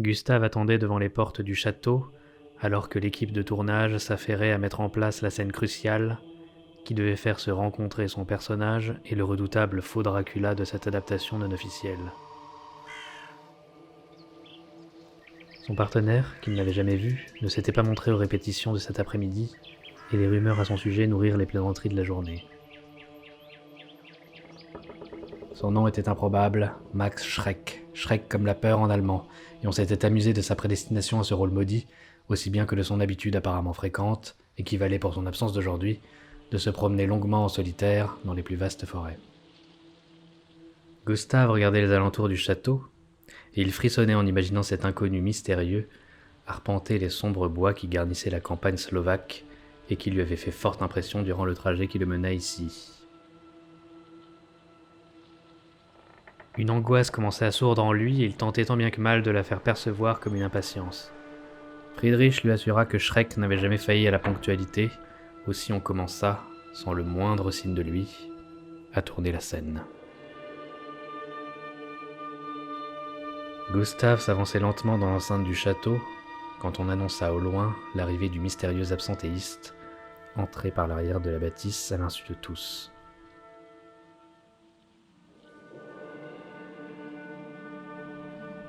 Gustave attendait devant les portes du château, alors que l'équipe de tournage s'affairait à mettre en place la scène cruciale qui devait faire se rencontrer son personnage et le redoutable faux Dracula de cette adaptation non officielle. Son partenaire, qu'il n'avait jamais vu, ne s'était pas montré aux répétitions de cet après-midi, et les rumeurs à son sujet nourrirent les plaisanteries de la journée. Son nom était improbable, Max Schreck, Schreck comme la peur en allemand, et on s'était amusé de sa prédestination à ce rôle maudit, aussi bien que de son habitude apparemment fréquente, et qui valait pour son absence d'aujourd'hui, de se promener longuement en solitaire dans les plus vastes forêts. Gustave regardait les alentours du château, et il frissonnait en imaginant cet inconnu mystérieux arpenter les sombres bois qui garnissaient la campagne slovaque et qui lui avaient fait forte impression durant le trajet qui le mena ici. Une angoisse commençait à sourdre en lui et il tentait tant bien que mal de la faire percevoir comme une impatience. Friedrich lui assura que Schreck n'avait jamais failli à la ponctualité, aussi on commença, sans le moindre signe de lui, à tourner la scène. Gustave s'avançait lentement dans l'enceinte du château quand on annonça au loin l'arrivée du mystérieux absentéiste, entré par l'arrière de la bâtisse à l'insu de tous.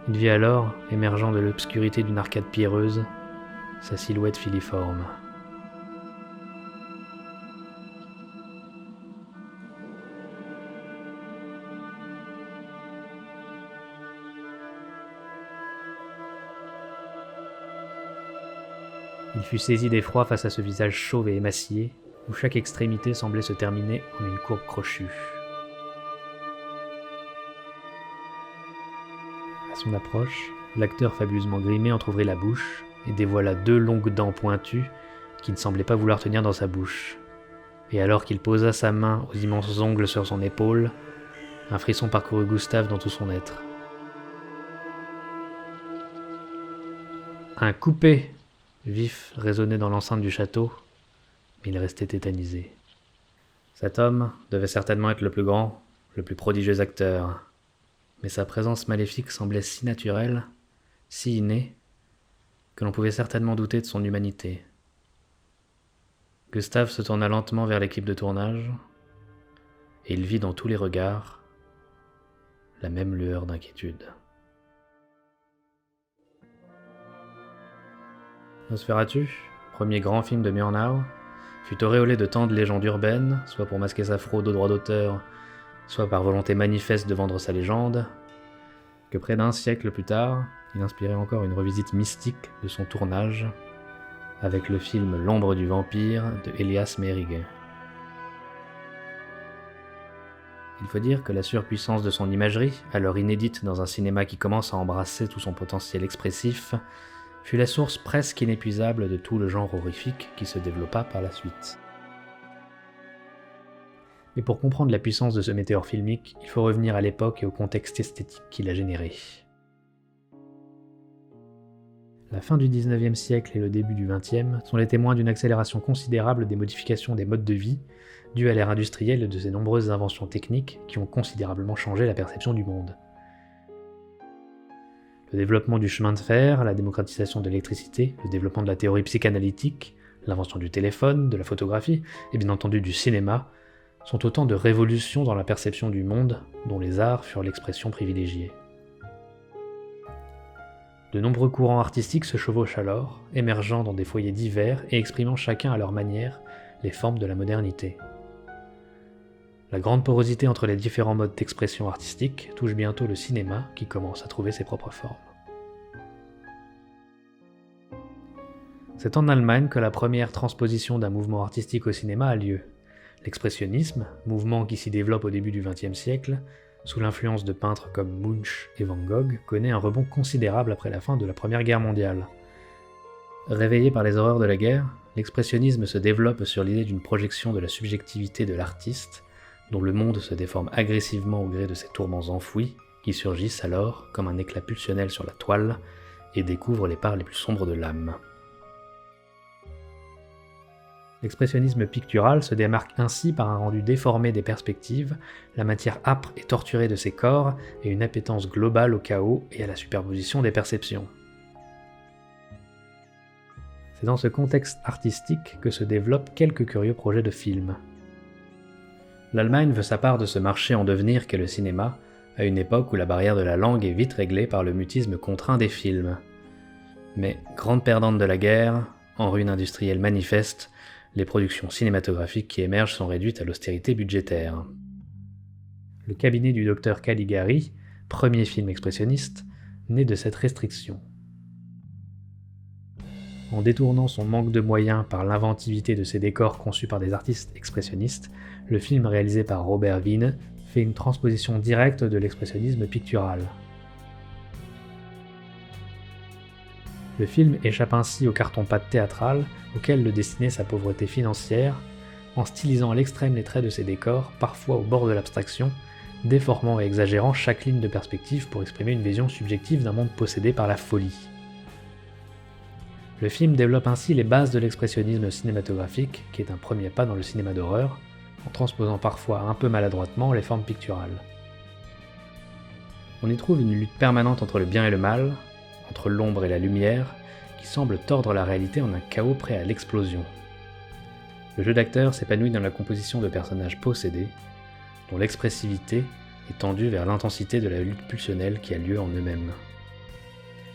Il vit alors, émergeant de l'obscurité d'une arcade pierreuse, sa silhouette filiforme. Il fut saisi d'effroi face à ce visage chauve et émacié, où chaque extrémité semblait se terminer en une courbe crochue. À son approche, l'acteur fabuleusement grimé entr'ouvrit la bouche et dévoila 2 longues dents pointues qui ne semblaient pas vouloir tenir dans sa bouche. Et alors qu'il posa sa main aux immenses ongles sur son épaule, un frisson parcourut Gustave dans tout son être. Un coupé vif résonnait dans l'enceinte du château, mais il restait tétanisé. Cet homme devait certainement être le plus grand, le plus prodigieux acteur, mais sa présence maléfique semblait si naturelle, si innée, que l'on pouvait certainement douter de son humanité. Gustave se tourna lentement vers l'équipe de tournage, et il vit dans tous les regards la même lueur d'inquiétude. Nosferatu, premier grand film de Murnau, fut auréolé de tant de légendes urbaines, soit pour masquer sa fraude aux droits d'auteur, soit par volonté manifeste de vendre sa légende, que près d'un siècle plus tard, il inspirait encore une revisite mystique de son tournage, avec le film L'ombre du vampire de Elias Merhige. Il faut dire que la surpuissance de son imagerie, alors inédite dans un cinéma qui commence à embrasser tout son potentiel expressif, fut la source presque inépuisable de tout le genre horrifique qui se développa par la suite. Mais pour comprendre la puissance de ce météore filmique, il faut revenir à l'époque et au contexte esthétique qui l'a généré. La fin du XIXe siècle et le début du XXe sont les témoins d'une accélération considérable des modifications des modes de vie, dues à l'ère industrielle et de ses nombreuses inventions techniques qui ont considérablement changé la perception du monde. Le développement du chemin de fer, la démocratisation de l'électricité, le développement de la théorie psychanalytique, l'invention du téléphone, de la photographie et bien entendu du cinéma sont autant de révolutions dans la perception du monde dont les arts furent l'expression privilégiée. De nombreux courants artistiques se chevauchent alors, émergeant dans des foyers divers et exprimant chacun à leur manière les formes de la modernité. La grande porosité entre les différents modes d'expression artistique touche bientôt le cinéma qui commence à trouver ses propres formes. C'est en Allemagne que la première transposition d'un mouvement artistique au cinéma a lieu. L'expressionnisme, mouvement qui s'y développe au début du XXe siècle, sous l'influence de peintres comme Munch et Van Gogh, connaît un rebond considérable après la fin de la Première Guerre mondiale. Réveillé par les horreurs de la guerre, l'expressionnisme se développe sur l'idée d'une projection de la subjectivité de l'artiste, dont le monde se déforme agressivement au gré de ses tourments enfouis, qui surgissent alors comme un éclat pulsionnel sur la toile et découvrent les parts les plus sombres de l'âme. L'expressionnisme pictural se démarque ainsi par un rendu déformé des perspectives, la matière âpre et torturée de ses corps et une appétence globale au chaos et à la superposition des perceptions. C'est dans ce contexte artistique que se développent quelques curieux projets de films. L'Allemagne veut sa part de ce marché en devenir qu'est le cinéma, à une époque où la barrière de la langue est vite réglée par le mutisme contraint des films. Mais, grande perdante de la guerre, en ruine industrielle manifeste, les productions cinématographiques qui émergent sont réduites à l'austérité budgétaire. Le cabinet du docteur Caligari, premier film expressionniste, naît de cette restriction. En détournant son manque de moyens par l'inventivité de ses décors conçus par des artistes expressionnistes, le film réalisé par Robert Wiene fait une transposition directe de l'expressionnisme pictural. Le film échappe ainsi au carton-pâte théâtral auquel le destinait sa pauvreté financière, en stylisant à l'extrême les traits de ses décors, parfois au bord de l'abstraction, déformant et exagérant chaque ligne de perspective pour exprimer une vision subjective d'un monde possédé par la folie. Le film développe ainsi les bases de l'expressionnisme cinématographique, qui est un premier pas dans le cinéma d'horreur, en transposant parfois un peu maladroitement les formes picturales. On y trouve une lutte permanente entre le bien et le mal, entre l'ombre et la lumière, qui semble tordre la réalité en un chaos prêt à l'explosion. Le jeu d'acteur s'épanouit dans la composition de personnages possédés, dont l'expressivité est tendue vers l'intensité de la lutte pulsionnelle qui a lieu en eux-mêmes.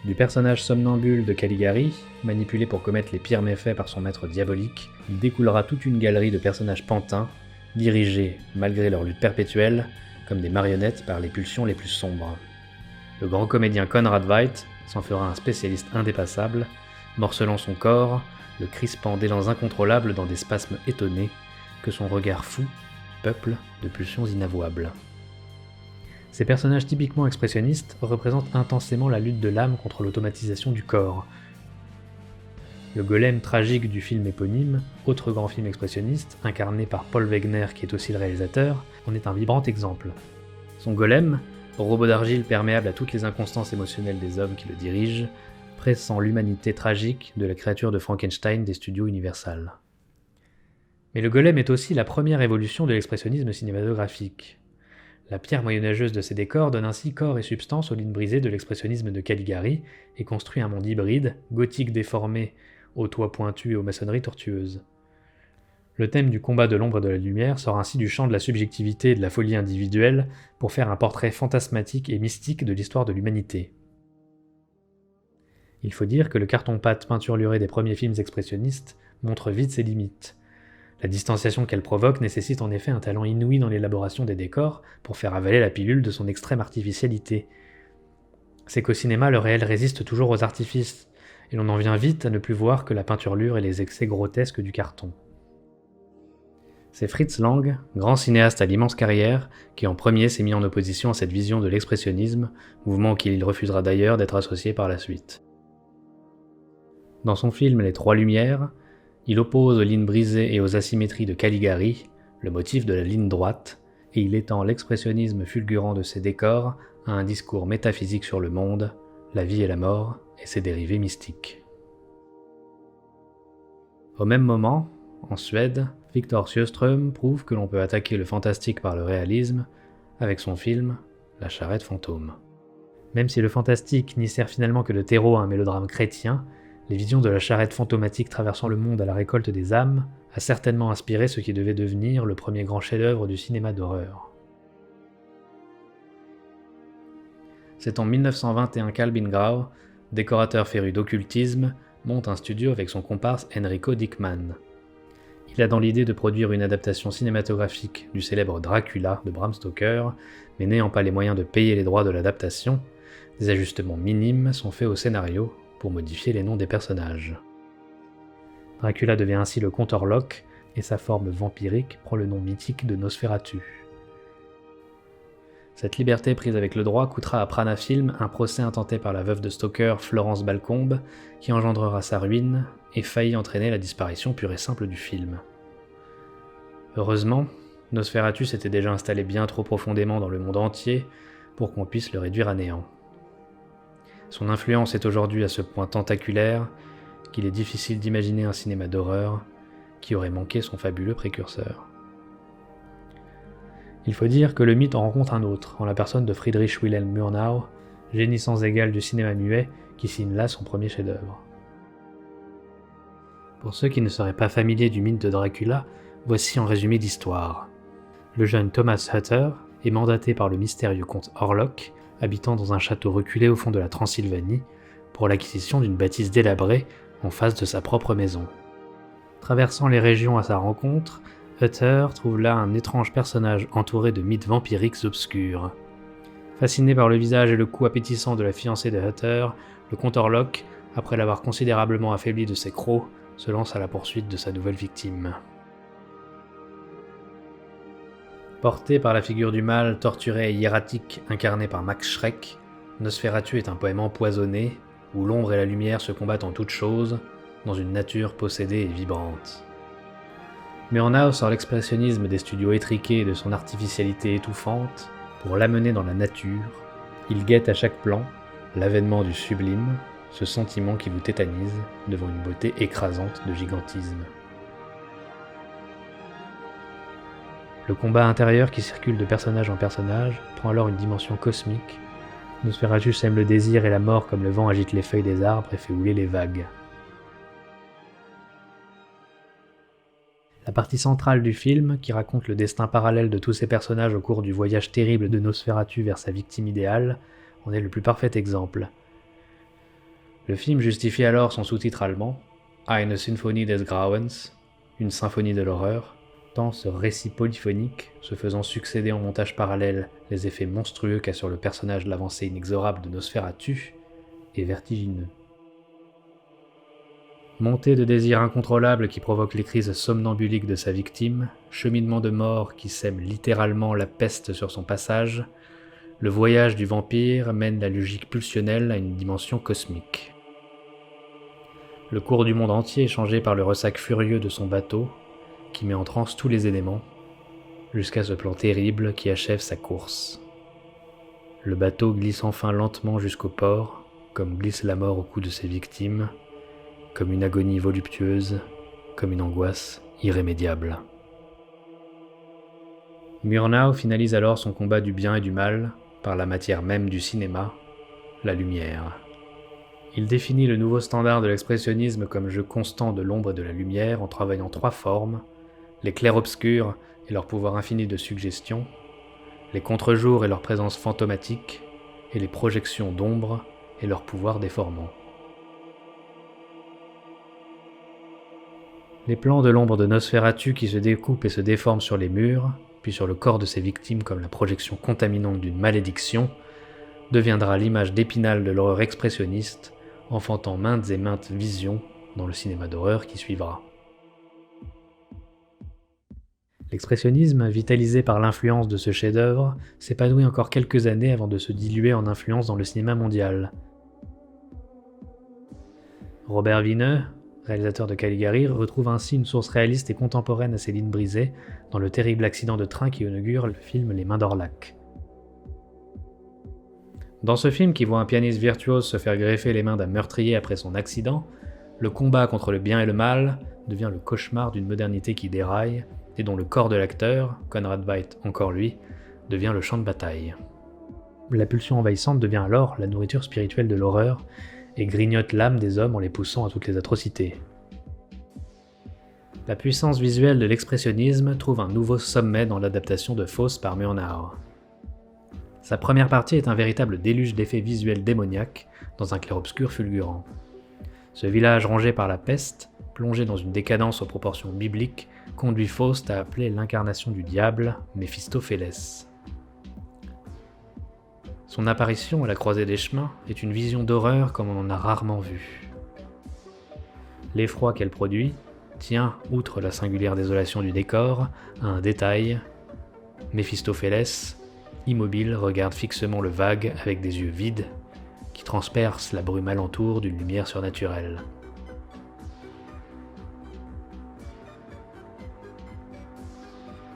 Du personnage somnambule de Caligari, manipulé pour commettre les pires méfaits par son maître diabolique, il découlera toute une galerie de personnages pantins, dirigés, malgré leur lutte perpétuelle, comme des marionnettes par les pulsions les plus sombres. Le grand comédien Conrad Veidt s'en fera un spécialiste indépassable, morcelant son corps, le crispant d'élan incontrôlables dans des spasmes étonnés, que son regard fou peuple de pulsions inavouables. Ces personnages typiquement expressionnistes représentent intensément la lutte de l'âme contre l'automatisation du corps. Le golem tragique du film éponyme, autre grand film expressionniste, incarné par Paul Wegener qui est aussi le réalisateur, en est un vibrant exemple. Son golem, robot d'argile perméable à toutes les inconstances émotionnelles des hommes qui le dirigent, pressent l'humanité tragique de la créature de Frankenstein des studios Universal. Mais le golem est aussi la première évolution de l'expressionnisme cinématographique. La pierre moyenâgeuse de ces décors donne ainsi corps et substance aux lignes brisées de l'expressionnisme de Caligari et construit un monde hybride, gothique déformé, aux toits pointus et aux maçonneries tortueuses. Le thème du combat de l'ombre et de la lumière sort ainsi du champ de la subjectivité et de la folie individuelle pour faire un portrait fantasmatique et mystique de l'histoire de l'humanité. Il faut dire que le carton-pâte peinturluré des premiers films expressionnistes montre vite ses limites. La distanciation qu'elle provoque nécessite en effet un talent inouï dans l'élaboration des décors pour faire avaler la pilule de son extrême artificialité. C'est qu'au cinéma, le réel résiste toujours aux artifices, et l'on en vient vite à ne plus voir que la peinturlure et les excès grotesques du carton. C'est Fritz Lang, grand cinéaste à l'immense carrière, qui en premier s'est mis en opposition à cette vision de l'expressionnisme, mouvement auquel il refusera d'ailleurs d'être associé par la suite. Dans son film Les Trois Lumières, il oppose aux lignes brisées et aux asymétries de Caligari le motif de la ligne droite, et il étend l'expressionnisme fulgurant de ses décors à un discours métaphysique sur le monde, la vie et la mort, et ses dérivés mystiques. Au même moment, en Suède, Victor Sjöström prouve que l'on peut attaquer le fantastique par le réalisme avec son film La charrette fantôme. Même si le fantastique n'y sert finalement que de terreau à un mélodrame chrétien, les visions de la charrette fantomatique traversant le monde à la récolte des âmes a certainement inspiré ce qui devait devenir le premier grand chef-d'œuvre du cinéma d'horreur. C'est en 1921 qu'Albin Grau, décorateur féru d'occultisme, monte un studio avec son comparse Enrico Dickmann. Il a dans l'idée de produire une adaptation cinématographique du célèbre Dracula de Bram Stoker, mais n'ayant pas les moyens de payer les droits de l'adaptation, des ajustements minimes sont faits au scénario pour modifier les noms des personnages. Dracula devient ainsi le comte Orlok, et sa forme vampirique prend le nom mythique de Nosferatu. Cette liberté prise avec le droit coûtera à Prana Film un procès intenté par la veuve de Stoker, Florence Balcombe, qui engendrera sa ruine et faillit entraîner la disparition pure et simple du film. Heureusement, Nosferatu s'était déjà installé bien trop profondément dans le monde entier pour qu'on puisse le réduire à néant. Son influence est aujourd'hui à ce point tentaculaire qu'il est difficile d'imaginer un cinéma d'horreur qui aurait manqué son fabuleux précurseur. Il faut dire que le mythe en rencontre un autre, en la personne de Friedrich Wilhelm Murnau, génie sans égal du cinéma muet, qui signe là son premier chef-d'œuvre. Pour ceux qui ne seraient pas familiers du mythe de Dracula, voici en résumé l'histoire. Le jeune Thomas Hutter est mandaté par le mystérieux comte Orlok, habitant dans un château reculé au fond de la Transylvanie, pour l'acquisition d'une bâtisse délabrée en face de sa propre maison. Traversant les régions à sa rencontre, Hutter trouve là un étrange personnage entouré de mythes vampiriques obscurs. Fasciné par le visage et le cou appétissant de la fiancée de Hutter, le comte Orlok, après l'avoir considérablement affaibli de ses crocs, se lance à la poursuite de sa nouvelle victime. Porté par la figure du mal, torturé et hiératique incarné par Max Schreck, Nosferatu est un poème empoisonné, où l'ombre et la lumière se combattent en toutes choses, dans une nature possédée et vibrante. Murnau sort l'expressionnisme des studios étriqués et de son artificialité étouffante pour l'amener dans la nature. Il guette à chaque plan l'avènement du sublime, ce sentiment qui vous tétanise devant une beauté écrasante de gigantisme. Le combat intérieur qui circule de personnage en personnage prend alors une dimension cosmique. Nosferatu sème le désir et la mort comme le vent agite les feuilles des arbres et fait houler les vagues. La partie centrale du film, qui raconte le destin parallèle de tous ces personnages au cours du voyage terrible de Nosferatu vers sa victime idéale, en est le plus parfait exemple. Le film justifie alors son sous-titre allemand, Eine Symphonie des Grauens, une symphonie de l'horreur, tant ce récit polyphonique, se faisant succéder en montage parallèle les effets monstrueux qu'a sur le personnage l'avancée inexorable de Nosferatu, est vertigineux. Montée de désirs incontrôlables qui provoquent les crises somnambuliques de sa victime, cheminement de mort qui sème littéralement la peste sur son passage, le voyage du vampire mène la logique pulsionnelle à une dimension cosmique. Le cours du monde entier est changé par le ressac furieux de son bateau, qui met en transe tous les éléments, jusqu'à ce plan terrible qui achève sa course. Le bateau glisse enfin lentement jusqu'au port, comme glisse la mort au cou de ses victimes, comme une agonie voluptueuse, comme une angoisse irrémédiable. Murnau finalise alors son combat du bien et du mal par la matière même du cinéma, la lumière. Il définit le nouveau standard de l'expressionnisme comme jeu constant de l'ombre et de la lumière en travaillant trois formes, les clairs-obscurs et leur pouvoir infini de suggestion, les contre-jours et leur présence fantomatique, et les projections d'ombre et leur pouvoir déformant. Les plans de l'ombre de Nosferatu qui se découpent et se déforment sur les murs, puis sur le corps de ses victimes comme la projection contaminante d'une malédiction, deviendra l'image d'Épinal de l'horreur expressionniste, enfantant maintes et maintes visions dans le cinéma d'horreur qui suivra. L'expressionnisme, vitalisé par l'influence de ce chef-d'œuvre, s'épanouit encore quelques années avant de se diluer en influence dans le cinéma mondial. Robert Wineux, réalisateur de Caligari, retrouve ainsi une source réaliste et contemporaine à Céline Brisé dans le terrible accident de train qui inaugure le film Les Mains d'Orlac. Dans ce film qui voit un pianiste virtuose se faire greffer les mains d'un meurtrier après son accident, le combat contre le bien et le mal devient le cauchemar d'une modernité qui déraille et dont le corps de l'acteur, Conrad Veidt encore lui, devient le champ de bataille. La pulsion envahissante devient alors la nourriture spirituelle de l'horreur et grignote l'âme des hommes en les poussant à toutes les atrocités. La puissance visuelle de l'expressionnisme trouve un nouveau sommet dans l'adaptation de Faust par Murnau. Sa première partie est un véritable déluge d'effets visuels démoniaques dans un clair-obscur fulgurant. Ce village rongé par la peste, plongé dans une décadence aux proportions bibliques, conduit Faust à appeler l'incarnation du diable Méphistophélès. Son apparition à la croisée des chemins est une vision d'horreur comme on en a rarement vu. L'effroi qu'elle produit tient, outre la singulière désolation du décor, à un détail. Méphistophélès, immobile, regarde fixement le vague avec des yeux vides qui transpercent la brume alentour d'une lumière surnaturelle.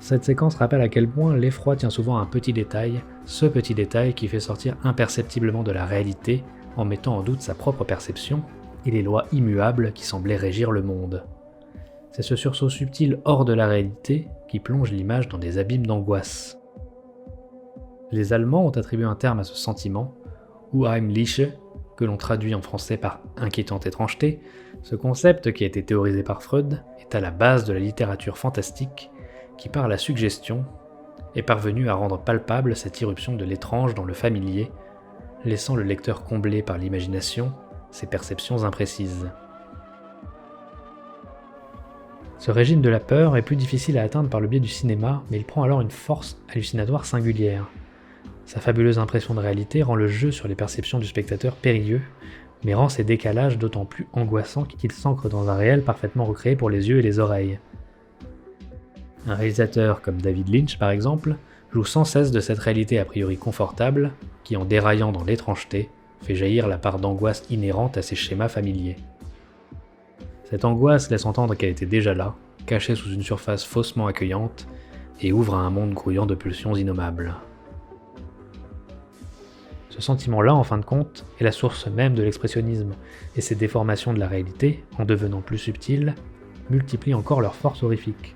Cette séquence rappelle à quel point l'effroi tient souvent à un petit détail, ce petit détail qui fait sortir imperceptiblement de la réalité en mettant en doute sa propre perception et les lois immuables qui semblaient régir le monde. C'est ce sursaut subtil hors de la réalité qui plonge l'image dans des abîmes d'angoisse. Les Allemands ont attribué un terme à ce sentiment, Unheimliche, que l'on traduit en français par inquiétante étrangeté, Ce concept, qui a été théorisé par Freud, est à la base de la littérature fantastique qui, par la suggestion, est parvenu à rendre palpable cette irruption de l'étrange dans le familier, laissant le lecteur comblé par l'imagination ses perceptions imprécises. Ce régime de la peur est plus difficile à atteindre par le biais du cinéma, mais il prend alors une force hallucinatoire singulière. Sa fabuleuse impression de réalité rend le jeu sur les perceptions du spectateur périlleux, mais rend ces décalages d'autant plus angoissants qu'ils s'ancrent dans un réel parfaitement recréé pour les yeux et les oreilles. Un réalisateur comme David Lynch, par exemple, joue sans cesse de cette réalité a priori confortable, qui, en déraillant dans l'étrangeté, fait jaillir la part d'angoisse inhérente à ces schémas familiers. Cette angoisse laisse entendre qu'elle était déjà là, cachée sous une surface faussement accueillante, et ouvre à un monde grouillant de pulsions innommables. Ce sentiment-là, en fin de compte, est la source même de l'expressionnisme, et ces déformations de la réalité, en devenant plus subtiles, multiplient encore leur force horrifique.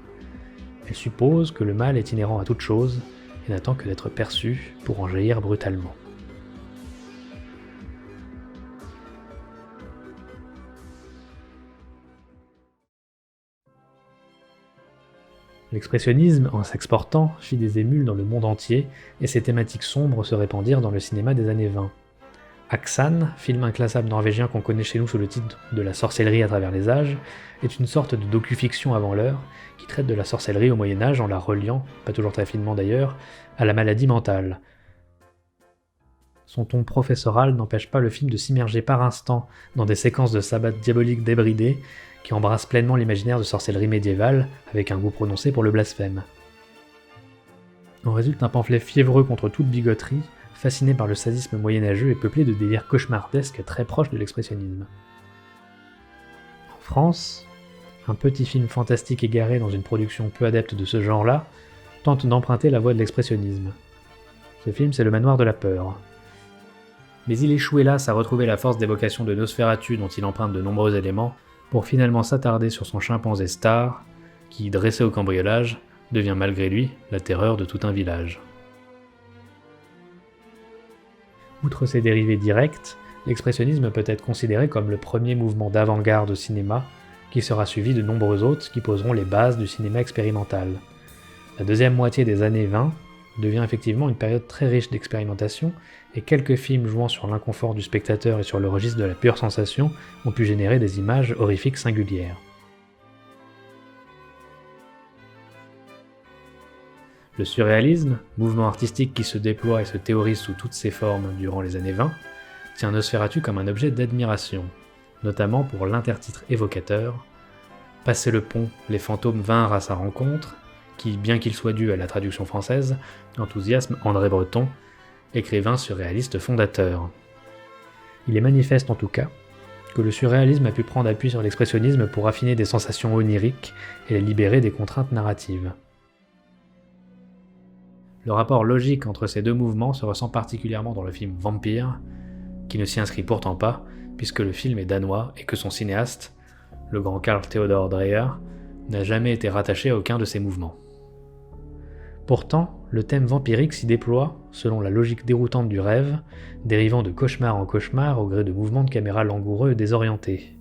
Elle suppose que le mal est inhérent à toute chose, et n'attend que d'être perçu pour en jaillir brutalement. L'expressionnisme, en s'exportant, fit des émules dans le monde entier, et ses thématiques sombres se répandirent dans le cinéma des années 20. Aksan, film inclassable norvégien qu'on connaît chez nous sous le titre de la sorcellerie à travers les âges, est une sorte de docu-fiction avant l'heure, qui traite de la sorcellerie au Moyen-Âge en la reliant, pas toujours très finement d'ailleurs, à la maladie mentale. Son ton professoral n'empêche pas le film de s'immerger par instant dans des séquences de sabbat diaboliques débridées, qui embrasse pleinement l'imaginaire de sorcellerie médiévale, avec un goût prononcé pour le blasphème. En résulte un pamphlet fiévreux contre toute bigoterie, fasciné par le sadisme moyenâgeux et peuplé de délires cauchemardesques très proches de l'expressionnisme. En France, un petit film fantastique égaré dans une production peu adepte de ce genre-là, tente d'emprunter la voie de l'expressionnisme. Ce film, c'est Le Manoir de la Peur. Mais il échoue hélas à retrouver la force d'évocation de Nosferatu dont il emprunte de nombreux éléments, pour finalement s'attarder sur son chimpanzé Star, qui, dressé au cambriolage, devient malgré lui la terreur de tout un village. Outre ses dérivés directs, l'expressionnisme peut être considéré comme le premier mouvement d'avant-garde au cinéma, qui sera suivi de nombreux autres qui poseront les bases du cinéma expérimental. La deuxième moitié des années 20 devient effectivement une période très riche d'expérimentation, et quelques films jouant sur l'inconfort du spectateur et sur le registre de la pure sensation ont pu générer des images horrifiques singulières. Le surréalisme, mouvement artistique qui se déploie et se théorise sous toutes ses formes durant les années 20, tient Nosferatu comme un objet d'admiration, notamment pour l'intertitre évocateur « Passé le pont, les fantômes vinrent à sa rencontre », qui, bien qu'il soit dû à la traduction française, enthousiasme André Breton, écrivain surréaliste fondateur. Il est manifeste en tout cas que le surréalisme a pu prendre appui sur l'expressionnisme pour affiner des sensations oniriques et les libérer des contraintes narratives. Le rapport logique entre ces deux mouvements se ressent particulièrement dans le film Vampire, qui ne s'y inscrit pourtant pas, puisque le film est danois et que son cinéaste, le grand Carl Theodor Dreyer, n'a jamais été rattaché à aucun de ces mouvements. Pourtant, le thème vampirique s'y déploie selon la logique déroutante du rêve, dérivant de cauchemar en cauchemar au gré de mouvements de caméra langoureux et désorientés.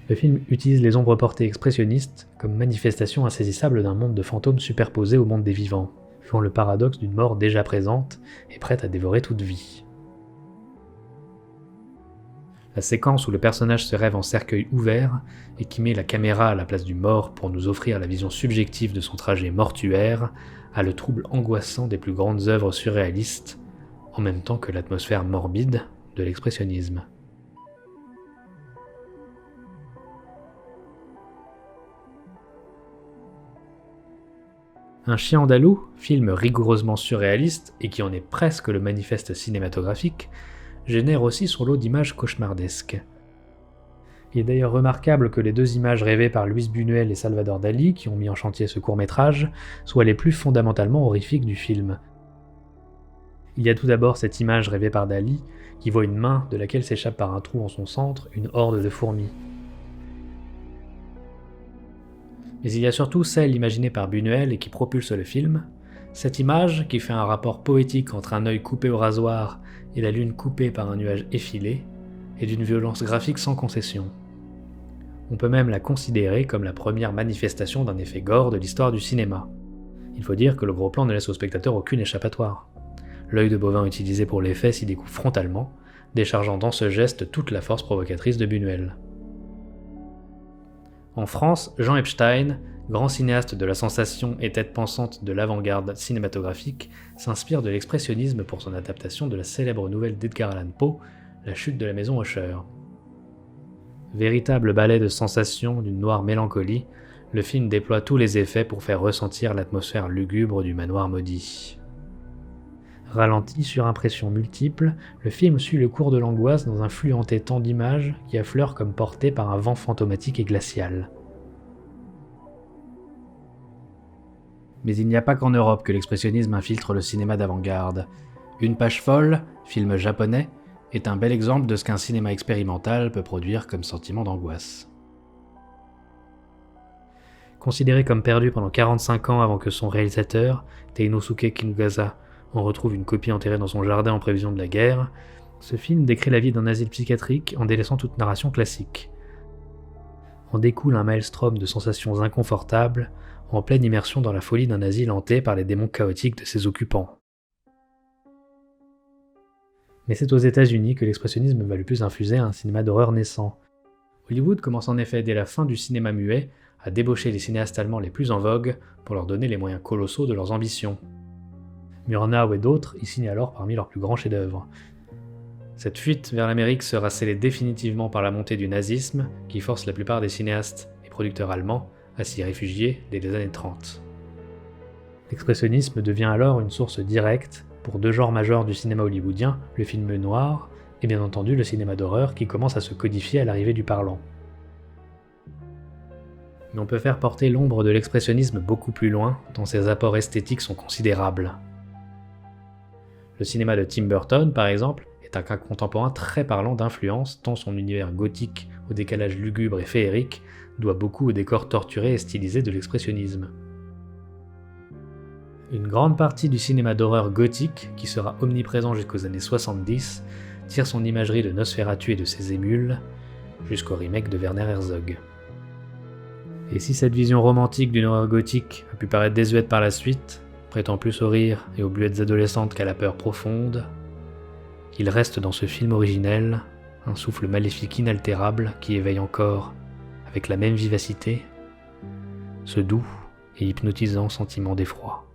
Le film utilise les ombres portées expressionnistes comme manifestation insaisissable d'un monde de fantômes superposé au monde des vivants, jouant le paradoxe d'une mort déjà présente et prête à dévorer toute vie. La séquence où le personnage se rêve en cercueil ouvert et qui met la caméra à la place du mort pour nous offrir la vision subjective de son trajet mortuaire a le trouble angoissant des plus grandes œuvres surréalistes, en même temps que l'atmosphère morbide de l'expressionnisme. Un chien andalou, film rigoureusement surréaliste et qui en est presque le manifeste cinématographique, génère aussi son lot d'images cauchemardesques. Il est d'ailleurs remarquable que les deux images rêvées par Luis Buñuel et Salvador Dalí, qui ont mis en chantier ce court-métrage, soient les plus fondamentalement horrifiques du film. Il y a tout d'abord cette image rêvée par Dalí, qui voit une main de laquelle s'échappe par un trou en son centre une horde de fourmis. Mais il y a surtout celle imaginée par Buñuel et qui propulse le film, cette image qui fait un rapport poétique entre un œil coupé au rasoir et la lune coupée par un nuage effilé, et d'une violence graphique sans concession. On peut même la considérer comme la première manifestation d'un effet gore de l'histoire du cinéma. Il faut dire que le gros plan ne laisse au spectateur aucune échappatoire. L'œil de bovin utilisé pour l'effet s'y découpe frontalement, déchargeant dans ce geste toute la force provocatrice de Buñuel. En France, Jean Epstein, grand cinéaste de la sensation et tête pensante de l'avant-garde cinématographique, s'inspire de l'expressionnisme pour son adaptation de la célèbre nouvelle d'Edgar Allan Poe, La chute de la maison Usher. Véritable ballet de sensations d'une noire mélancolie, le film déploie tous les effets pour faire ressentir l'atmosphère lugubre du manoir maudit. Ralenti sur impressions multiples, le film suit le cours de l'angoisse dans un flux entêtant d'images qui affleurent comme portées par un vent fantomatique et glacial. Mais il n'y a pas qu'en Europe que l'expressionnisme infiltre le cinéma d'avant-garde. Une page folle, film japonais, est un bel exemple de ce qu'un cinéma expérimental peut produire comme sentiment d'angoisse. Considéré comme perdu pendant 45 ans avant que son réalisateur, Teinosuke Kinugasa, en retrouve une copie enterrée dans son jardin en prévision de la guerre, ce film décrit la vie d'un asile psychiatrique en délaissant toute narration classique. En découle un maelstrom de sensations inconfortables, en pleine immersion dans la folie d'un asile hanté par les démons chaotiques de ses occupants. Mais c'est aux États-Unis que l'expressionnisme va le plus infuser un cinéma d'horreur naissant. Hollywood commence en effet dès la fin du cinéma muet à débaucher les cinéastes allemands les plus en vogue pour leur donner les moyens colossaux de leurs ambitions. Murnau et d'autres y signent alors parmi leurs plus grands chefs-d'œuvre. Cette fuite vers l'Amérique sera scellée définitivement par la montée du nazisme qui force la plupart des cinéastes et producteurs allemands à s'y réfugier dès les années 30. L'expressionnisme devient alors une source directe pour deux genres majeurs du cinéma hollywoodien, le film noir et bien entendu le cinéma d'horreur qui commence à se codifier à l'arrivée du parlant. Mais on peut faire porter l'ombre de l'expressionnisme beaucoup plus loin, tant ses apports esthétiques sont considérables. Le cinéma de Tim Burton, par exemple, est un cas contemporain très parlant d'influence, tant son univers gothique, au décalage lugubre et féerique, doit beaucoup au décor torturé et stylisé de l'expressionnisme. Une grande partie du cinéma d'horreur gothique, qui sera omniprésent jusqu'aux années 70, tire son imagerie de Nosferatu et de ses émules, jusqu'au remake de Werner Herzog. Et si cette vision romantique d'une horreur gothique a pu paraître désuète par la suite, prêtant plus au rire et aux bluettes adolescentes qu'à la peur profonde, il reste dans ce film originel un souffle maléfique inaltérable qui éveille encore, avec la même vivacité, ce doux et hypnotisant sentiment d'effroi.